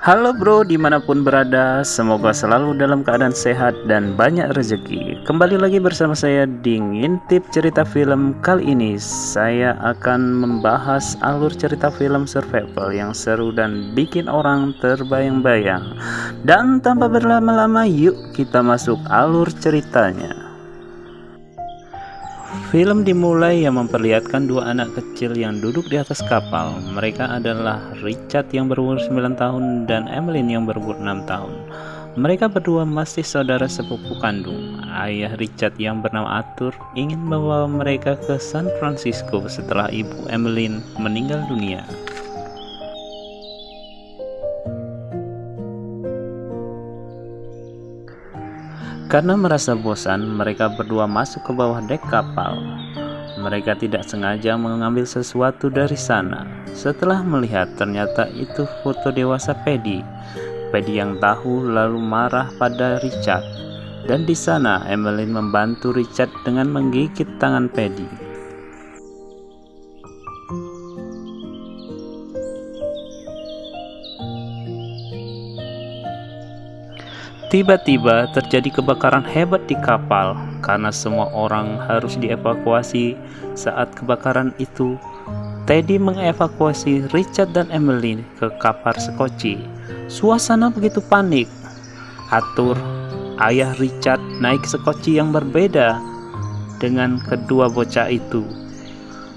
Halo bro, dimanapun berada, semoga selalu dalam keadaan sehat dan banyak rezeki. Kembali lagi bersama saya di Ngintip Cerita Film. Kali ini saya akan membahas alur cerita film survival yang seru dan bikin orang terbayang-bayang. Dan tanpa berlama-lama, yuk kita masuk alur ceritanya. Film dimulai yang memperlihatkan dua anak kecil yang duduk di atas kapal. Mereka adalah Richard yang berumur 9 tahun dan Emmeline yang berumur 6 tahun. Mereka berdua masih saudara sepupu kandung. Ayah Richard yang bernama Arthur ingin membawa mereka ke San Francisco setelah ibu Emmeline meninggal dunia. Karena merasa bosan, mereka berdua masuk ke bawah dek kapal. Mereka tidak sengaja mengambil sesuatu dari sana. Setelah melihat, ternyata itu foto dewasa Paddy. Paddy yang tahu lalu marah pada Richard. Dan di sana, Emmeline membantu Richard dengan menggigit tangan Paddy. Tiba-tiba terjadi kebakaran hebat di kapal karena semua orang harus dievakuasi. Saat kebakaran itu, Teddy mengevakuasi Richard dan Emmeline ke kapal sekoci. Suasana begitu panik. Arthur, ayah Richard, naik sekoci yang berbeda dengan kedua bocah itu.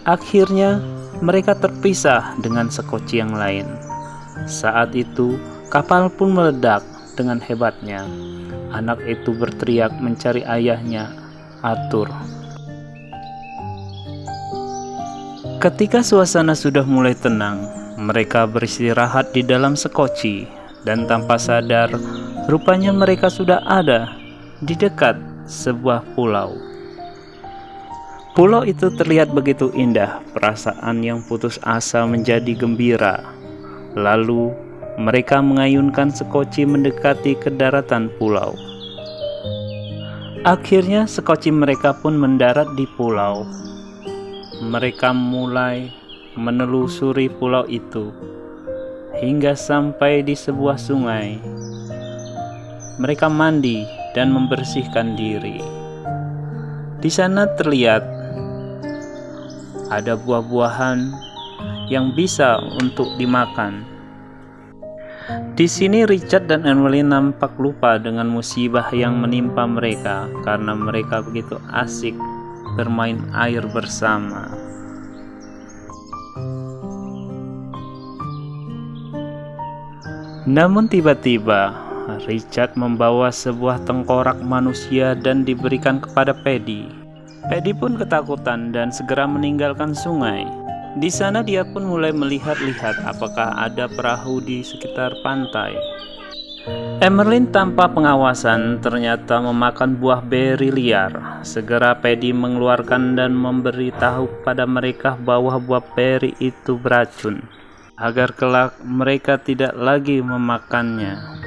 Akhirnya mereka terpisah dengan sekoci yang lain. Saat itu kapal pun meledak. Dengan hebatnya, anak itu berteriak mencari ayahnya, Arthur. Ketika suasana sudah mulai tenang, mereka beristirahat di dalam sekoci, dan tanpa sadar, rupanya mereka sudah ada di dekat sebuah pulau. Pulau itu terlihat begitu indah, perasaan yang putus asa menjadi gembira. Lalu mereka mengayunkan sekoci mendekati ke daratan pulau. Akhirnya sekoci mereka pun mendarat di pulau. Mereka mulai menelusuri pulau itu hingga sampai di sebuah sungai. Mereka mandi dan membersihkan diri. Di sana terlihat ada buah-buahan yang bisa untuk dimakan. Di sini Richard dan Emmeline nampak lupa dengan musibah yang menimpa mereka karena mereka begitu asik bermain air bersama. Namun tiba-tiba Richard membawa sebuah tengkorak manusia dan diberikan kepada Paddy. Paddy pun ketakutan dan segera meninggalkan sungai. Di sana dia pun mulai melihat-lihat apakah ada perahu di sekitar pantai. Emmeline tanpa pengawasan ternyata memakan buah beri liar. Segera Paddy mengeluarkan dan memberitahu pada mereka bahwa buah beri itu beracun, agar kelak mereka tidak lagi memakannya.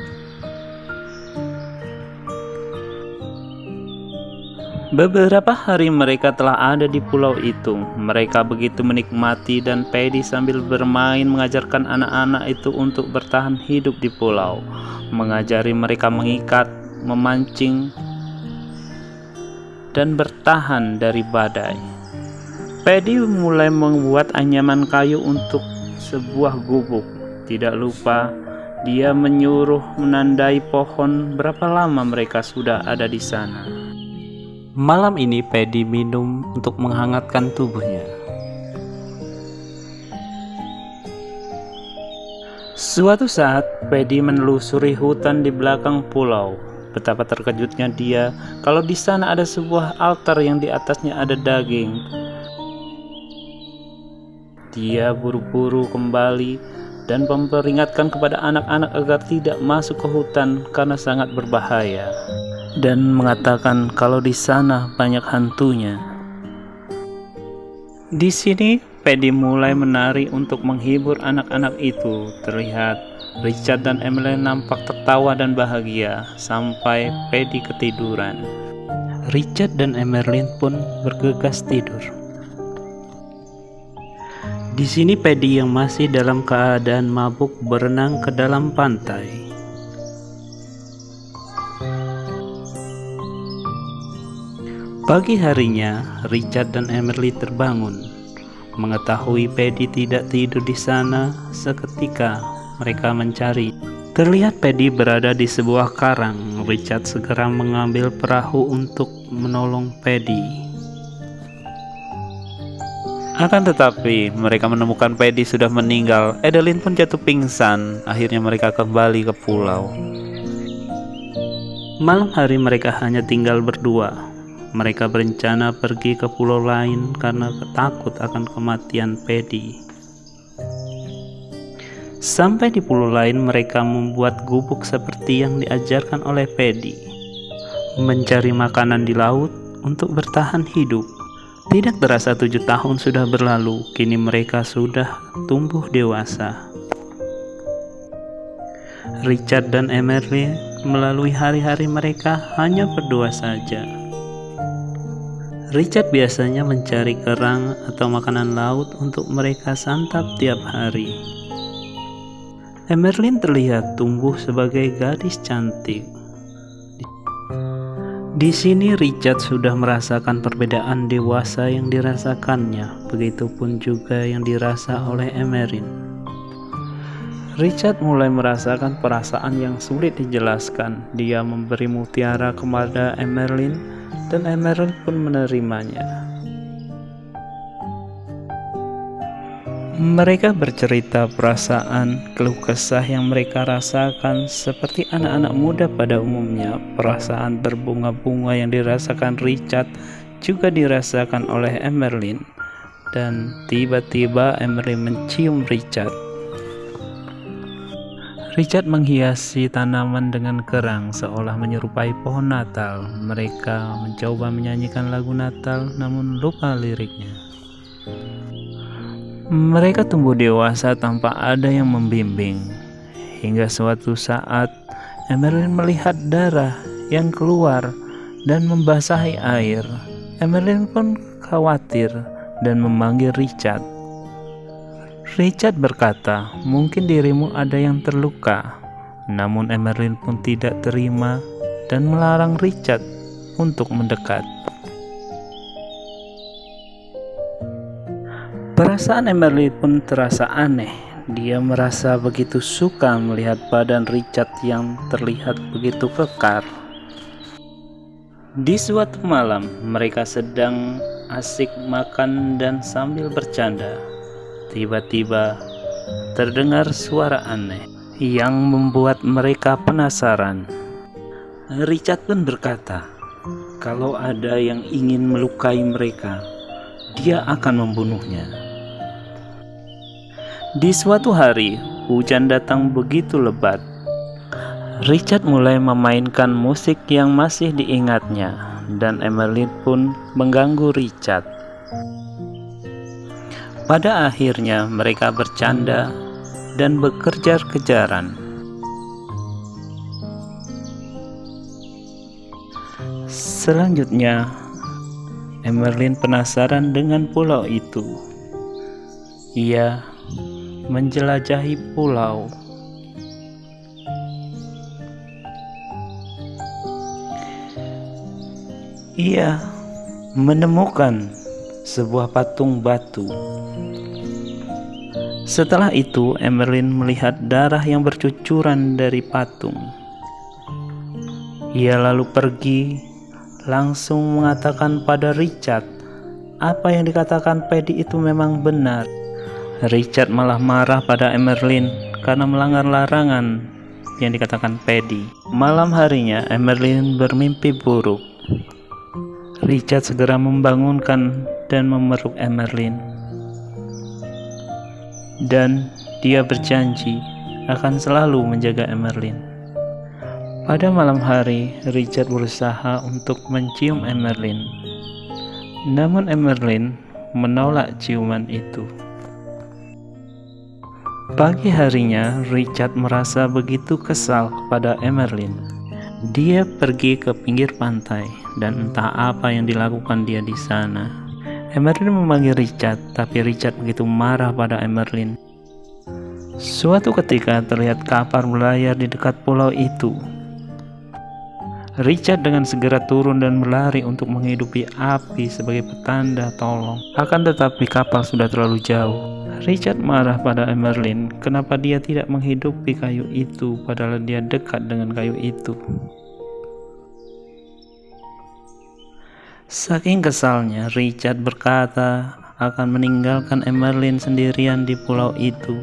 Beberapa hari mereka telah ada di pulau itu. Mereka begitu menikmati dan Paddy sambil bermain mengajarkan anak-anak itu untuk bertahan hidup di pulau. Mengajari mereka mengikat, memancing, dan bertahan dari badai. Paddy mulai membuat anyaman kayu untuk sebuah gubuk. Tidak lupa, dia menyuruh menandai pohon berapa lama mereka sudah ada di sana. Malam ini Paddy minum untuk menghangatkan tubuhnya. Suatu saat Paddy menelusuri hutan di belakang pulau. Betapa terkejutnya dia kalau di sana ada sebuah altar yang di atasnya ada daging. Dia buru-buru kembali dan memperingatkan kepada anak-anak agar tidak masuk ke hutan karena sangat berbahaya, dan mengatakan kalau di sana banyak hantunya. Di sini Paddy mulai menari untuk menghibur anak-anak itu. Terlihat Richard dan Emmeline nampak tertawa dan bahagia sampai Paddy ketiduran. Richard dan Emmeline pun bergegas tidur. Di sini Paddy yang masih dalam keadaan mabuk berenang ke dalam pantai. Pagi harinya, Richard dan Emily terbangun. Mengetahui Paddy tidak tidur di sana, seketika mereka mencari. Terlihat Paddy berada di sebuah karang. Richard segera mengambil perahu untuk menolong Paddy. Akan tetapi, mereka menemukan Paddy sudah meninggal. Adeline pun jatuh pingsan. Akhirnya mereka kembali ke pulau. Malam hari mereka hanya tinggal berdua. Mereka berencana pergi ke pulau lain karena takut akan kematian Paddy. Sampai di pulau lain, mereka membuat gubuk seperti yang diajarkan oleh Paddy. Mencari makanan di laut untuk bertahan hidup. Tidak terasa 7 tahun sudah berlalu, kini mereka sudah tumbuh dewasa. Richard dan Emily melalui hari-hari mereka hanya berdua saja. Richard biasanya mencari kerang atau makanan laut untuk mereka santap tiap hari. Emerlyn terlihat tumbuh sebagai gadis cantik. Di sini Richard sudah merasakan perbedaan dewasa yang dirasakannya, begitupun juga yang dirasa oleh Emerlyn. Richard mulai merasakan perasaan yang sulit dijelaskan. Dia memberi mutiara kepada Emerlyn dan Emerlyn pun menerimanya. Mereka bercerita perasaan, keluh kesah yang mereka rasakan seperti anak-anak muda pada umumnya. Perasaan berbunga-bunga yang dirasakan Richard juga dirasakan oleh Emerlyn. Dan tiba-tiba Emerlyn mencium Richard. Richard menghiasi tanaman dengan kerang seolah menyerupai pohon Natal. Mereka mencoba menyanyikan lagu Natal namun lupa liriknya. Mereka tumbuh dewasa tanpa ada yang membimbing. Hingga suatu saat Emerlyn melihat darah yang keluar dan membasahi air. Emerlyn pun khawatir dan memanggil Richard. Richard berkata, "Mungkin dirimu ada yang terluka." Namun Emerlyn pun tidak terima dan melarang Richard untuk mendekat. Perasaan Emerlyn pun terasa aneh. Dia merasa begitu suka melihat badan Richard yang terlihat begitu kekar. Di suatu malam, mereka sedang asik makan dan sambil bercanda. Tiba-tiba terdengar suara aneh yang membuat mereka penasaran. Richard pun berkata, kalau ada yang ingin melukai mereka, dia akan membunuhnya. Di suatu hari, hujan datang begitu lebat. Richard mulai memainkan musik yang masih diingatnya, dan Emily pun mengganggu Richard. Pada akhirnya mereka bercanda dan berkejar-kejaran. Selanjutnya, Emerlyn penasaran dengan pulau itu. Ia menjelajahi pulau. Ia menemukan sebuah patung batu. Setelah itu, Emerlyn melihat darah yang bercucuran dari patung. Ia lalu pergi, langsung mengatakan pada Richard, apa yang dikatakan Paddy itu memang benar. Richard malah marah pada Emerlyn karena melanggar larangan yang dikatakan Paddy. Malam harinya, Emerlyn bermimpi buruk. Richard segera membangunkan dan memeluk Emerlyn. Dan dia berjanji akan selalu menjaga Emerlyn. Pada malam hari, Richard berusaha untuk mencium Emerlyn. Namun Emerlyn menolak ciuman itu. Pagi harinya, Richard merasa begitu kesal kepada Emerlyn. Dia pergi ke pinggir pantai dan entah apa yang dilakukan dia di sana. Emerlin memanggil Richard, tapi Richard begitu marah pada Emerlin. Suatu ketika terlihat kapal berlayar di dekat pulau itu. Richard dengan segera turun dan berlari untuk menghidupi api sebagai petanda tolong. Akan tetapi kapal sudah terlalu jauh. Richard marah pada Emerlin, kenapa dia tidak menghidupi kayu itu padahal dia dekat dengan kayu itu. Saking kesalnya, Richard berkata akan meninggalkan Emerlin sendirian di pulau itu.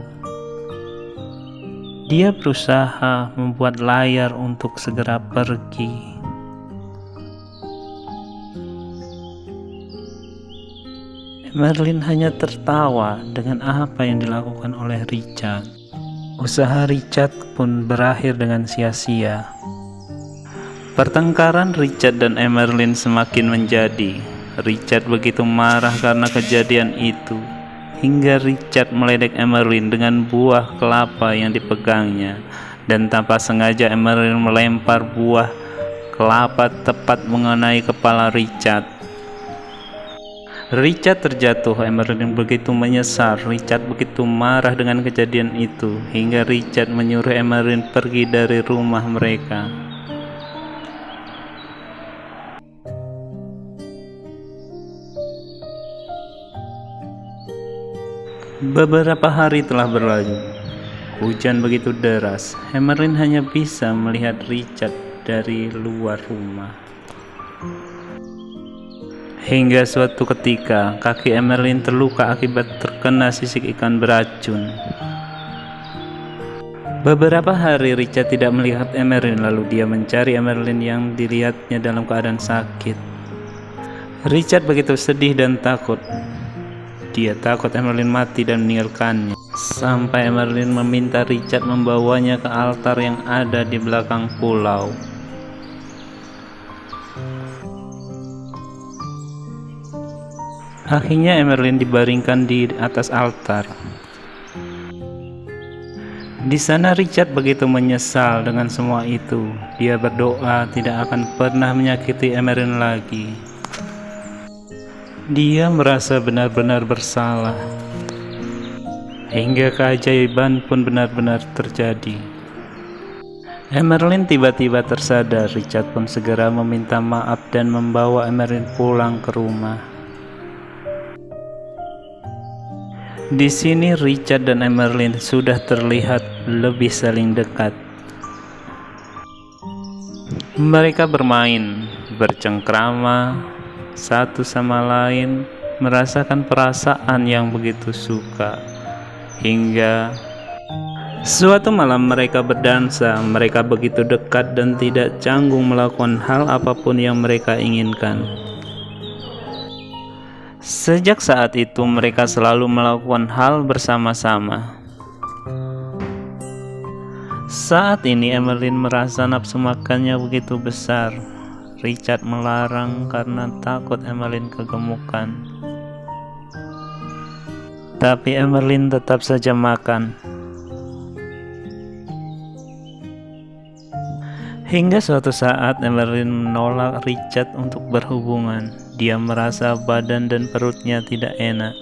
Dia berusaha membuat layar untuk segera pergi. Emerlin hanya tertawa dengan apa yang dilakukan oleh Richard. Usaha Richard pun berakhir dengan sia-sia. Pertengkaran Richard dan Emerlin semakin menjadi. Richard begitu marah karena kejadian itu, hingga Richard meledek Emerlin dengan buah kelapa yang dipegangnya, dan tanpa sengaja Emerlin melempar buah kelapa tepat mengenai kepala Richard. Richard terjatuh. Emerlin begitu menyesal. Richard begitu marah dengan kejadian itu, hingga Richard menyuruh Emerlin pergi dari rumah mereka. Beberapa hari telah berlalu. Hujan begitu deras. Emerlin hanya bisa melihat Richard dari luar rumah. Hingga suatu ketika, kaki Emerlin terluka akibat terkena sisik ikan beracun. Beberapa hari Richard tidak melihat Emerlin, lalu dia mencari Emerlin yang dilihatnya dalam keadaan sakit. Richard begitu sedih dan takut. Dia takut Emerlin mati dan meninggalkannya. Sampai Emerlin meminta Richard membawanya ke altar yang ada di belakang pulau. Akhirnya Emerlin dibaringkan di atas altar. Di sana Richard begitu menyesal dengan semua itu. Dia berdoa tidak akan pernah menyakiti Emerlin lagi. Dia merasa benar-benar bersalah. Hingga keajaiban pun benar-benar terjadi. Emerlin tiba-tiba tersadar. Richard pun segera meminta maaf dan membawa Emerlin pulang ke rumah. Di sini Richard dan Emerlin sudah terlihat lebih saling dekat. Mereka bermain, bercengkrama satu sama lain, merasakan perasaan yang begitu suka. Hingga suatu malam mereka berdansa. Mereka begitu dekat dan tidak canggung melakukan hal apapun yang mereka inginkan. Sejak saat itu mereka selalu melakukan hal bersama-sama. Saat ini Emerlin merasa nafsu makannya begitu besar. Richard melarang karena takut Emerlin kegemukan. Tapi Emerlin tetap saja makan. Hingga suatu saat Emerlin menolak Richard untuk berhubungan. Dia merasa badan dan perutnya tidak enak.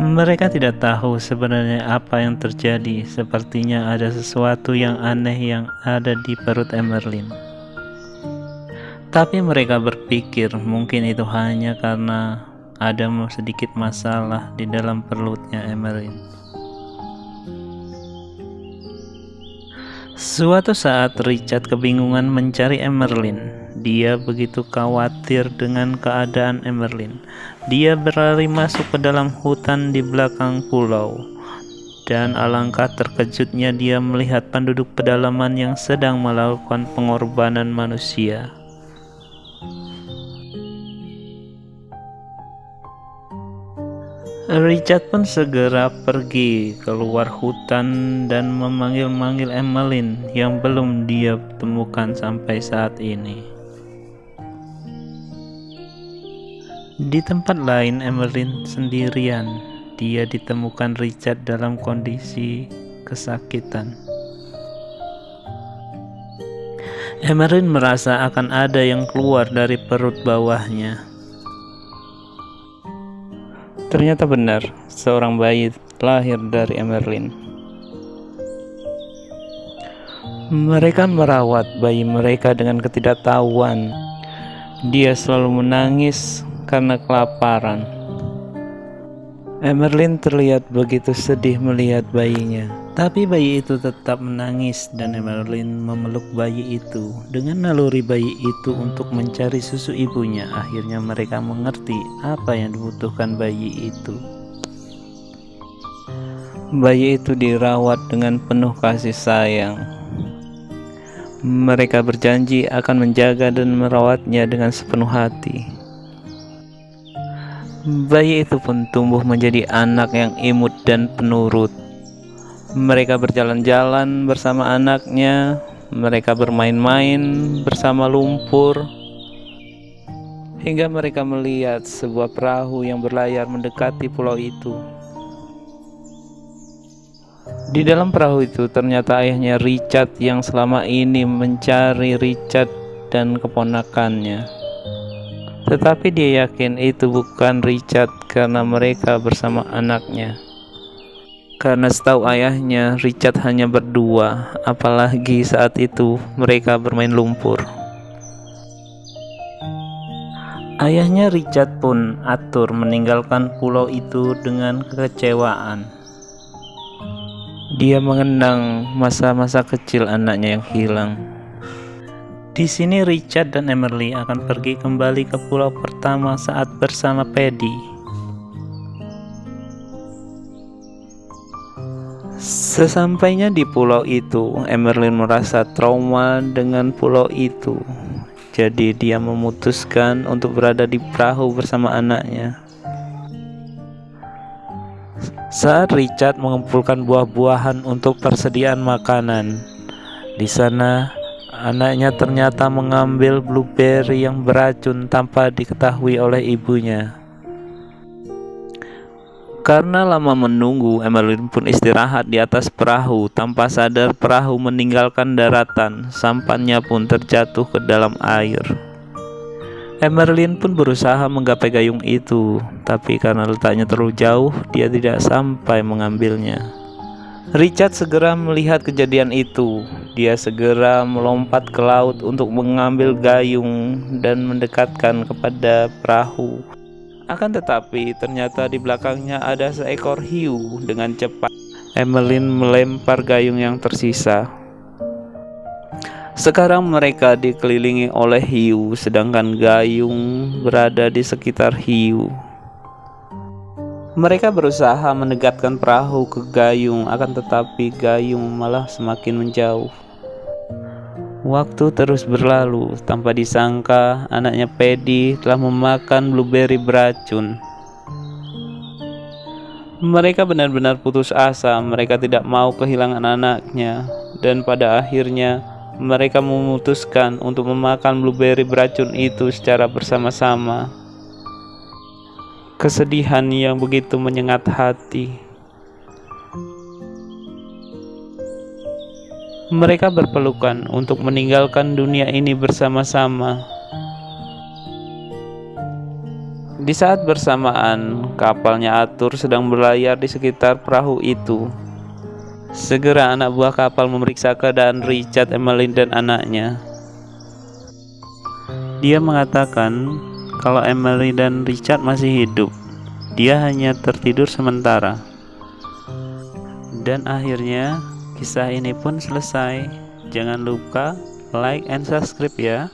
Mereka tidak tahu sebenarnya apa yang terjadi. Sepertinya ada sesuatu yang aneh yang ada di perut Emerlin. Tapi mereka berpikir mungkin itu hanya karena ada sedikit masalah di dalam perutnya Emerlin. Suatu saat Richard kebingungan mencari Emerlin. Dia begitu khawatir dengan keadaan Emerlin. Dia berlari masuk ke dalam hutan di belakang pulau. Dan alangkah terkejutnya dia melihat penduduk pedalaman yang sedang melakukan pengorbanan manusia. Richard pun segera pergi keluar hutan dan memanggil-manggil Emerlin yang belum dia temukan sampai saat ini. Di tempat lain Emerlin sendirian. Dia ditemukan Richard dalam kondisi kesakitan. Emerlin merasa akan ada yang keluar dari perut bawahnya. Ternyata benar, seorang bayi lahir dari Emerlyn. Mereka merawat bayi mereka dengan ketidaktahuan. Dia selalu menangis karena kelaparan. Emerlyn terlihat begitu sedih melihat bayinya. Tapi bayi itu tetap menangis dan Emerlyn memeluk bayi itu. Dengan naluri bayi itu untuk mencari susu ibunya, akhirnya mereka mengerti apa yang dibutuhkan bayi itu. Bayi itu dirawat dengan penuh kasih sayang. Mereka berjanji akan menjaga dan merawatnya dengan sepenuh hati. Bayi itu pun tumbuh menjadi anak yang imut dan penurut. Mereka berjalan-jalan bersama anaknya, mereka bermain-main bersama lumpur, hingga mereka melihat sebuah perahu yang berlayar mendekati pulau itu. Di dalam perahu itu ternyata ayahnya Richard yang selama ini mencari Richard dan keponakannya. Tetapi dia yakin itu bukan Richard karena mereka bersama anaknya. Karena setahu ayahnya Richard hanya berdua, apalagi saat itu mereka bermain lumpur. Ayahnya Richard pun atur meninggalkan pulau itu dengan kekecewaan. Dia mengenang masa-masa kecil anaknya yang hilang. Di sini Richard dan Emily akan pergi kembali ke pulau pertama saat bersama Paddy. Sesampainya di pulau itu, Emerlyn merasa trauma dengan pulau itu. Jadi dia memutuskan untuk berada di perahu bersama anaknya. Saat Richard mengumpulkan buah-buahan untuk persediaan makanan, di sana anaknya ternyata mengambil blueberry yang beracun tanpa diketahui oleh ibunya. Karena lama menunggu, Emerlyn pun istirahat di atas perahu. Tanpa sadar perahu meninggalkan daratan, sampannya pun terjatuh ke dalam air. Emerlyn pun berusaha menggapai gayung itu, tapi karena letaknya terlalu jauh, dia tidak sampai mengambilnya. Richard segera melihat kejadian itu. Dia segera melompat ke laut untuk mengambil gayung dan mendekatkan kepada perahu. Akan tetapi ternyata di belakangnya ada seekor hiu. Dengan cepat Emerlyn melempar gayung yang tersisa. Sekarang mereka dikelilingi oleh hiu, sedangkan gayung berada di sekitar hiu. Mereka berusaha mendekatkan perahu ke gayung, akan tetapi gayung malah semakin menjauh. Waktu terus berlalu, tanpa disangka anaknya Paddy telah memakan blueberry beracun. Mereka benar-benar putus asa, mereka tidak mau kehilangan anaknya, dan pada akhirnya mereka memutuskan untuk memakan blueberry beracun itu secara bersama-sama. Kesedihan yang begitu menyengat hati. Mereka berpelukan untuk meninggalkan dunia ini bersama-sama. Di saat bersamaan, kapalnya Arthur sedang berlayar di sekitar perahu itu. Segera anak buah kapal memeriksa keadaan Richard, Emily, dan anaknya. Dia mengatakan kalau Emily dan Richard masih hidup. Dia hanya tertidur sementara. Dan akhirnya kisah ini pun selesai. Jangan lupa like and subscribe ya.